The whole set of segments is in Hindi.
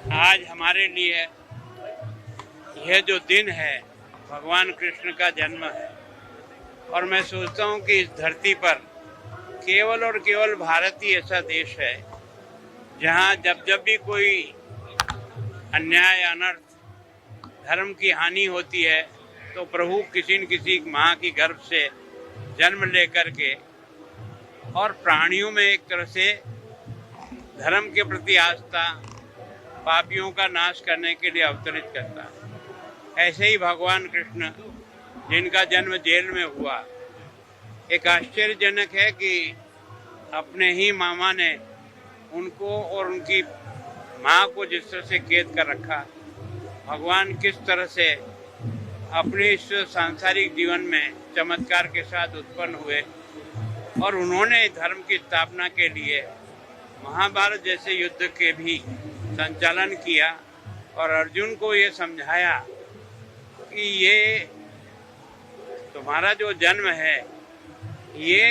आज हमारे लिए यह जो दिन है भगवान कृष्ण का जन्म है और मैं सोचता हूँ कि इस धरती पर केवल और केवल भारत ही ऐसा देश है जहाँ जब भी कोई अन्याय अनर्थ धर्म की हानि होती है तो प्रभु किसी न किसी माँ की गर्भ से जन्म लेकर के और प्राणियों में एक तरह से धर्म के प्रति आस्था पापियों का नाश करने के लिए अवतरित करता है। ऐसे ही भगवान कृष्ण जिनका जन्म जेल में हुआ, एक आश्चर्यजनक है कि अपने ही मामा ने उनको और उनकी माँ को जिस तरह से कैद कर रखा, भगवान किस तरह से अपने इस सांसारिक जीवन में चमत्कार के साथ उत्पन्न हुए और उन्होंने धर्म की स्थापना के लिए महाभारत जैसे युद्ध के भी संचालन किया और अर्जुन को ये समझाया कि ये तुम्हारा जो जन्म है ये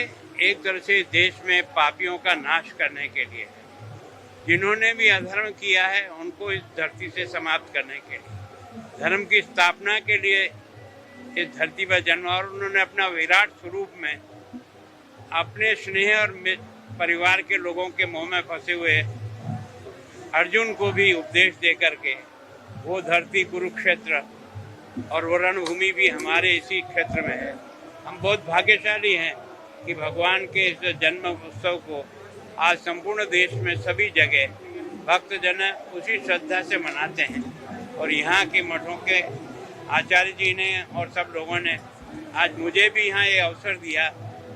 एक तरह से देश में पापियों का नाश करने के लिए है। जिन्होंने भी अधर्म किया है उनको इस धरती से समाप्त करने के लिए, धर्म की स्थापना के लिए इस धरती पर जन्म और उन्होंने अपना विराट स्वरूप में अपने स्नेह और परिवार के लोगों के मुंह में फंसे हुए अर्जुन को भी उपदेश दे करके वो धरती कुरुक्षेत्र और वो रणभूमि भी हमारे इसी क्षेत्र में है। हम बहुत भाग्यशाली हैं कि भगवान के इस जन्म उत्सव को आज संपूर्ण देश में सभी जगह भक्तजन उसी श्रद्धा से मनाते हैं और यहाँ के मठों के आचार्य जी ने और सब लोगों ने आज मुझे भी यहाँ ये अवसर दिया।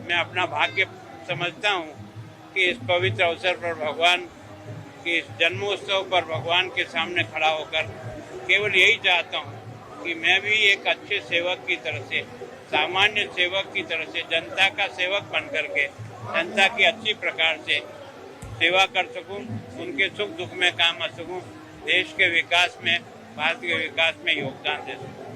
मैं अपना भाग्य समझता हूँ कि इस पवित्र अवसर पर भगवान के इस जन्मोत्सव पर भगवान के सामने खड़ा होकर केवल यही चाहता हूँ कि मैं भी एक अच्छे सेवक की तरह से, सामान्य सेवक की तरह से, जनता का सेवक बन करके जनता की अच्छी प्रकार से सेवा कर सकूं, उनके सुख दुख में काम आ सकूं, देश के विकास में, भारत के विकास में योगदान दे सकूं।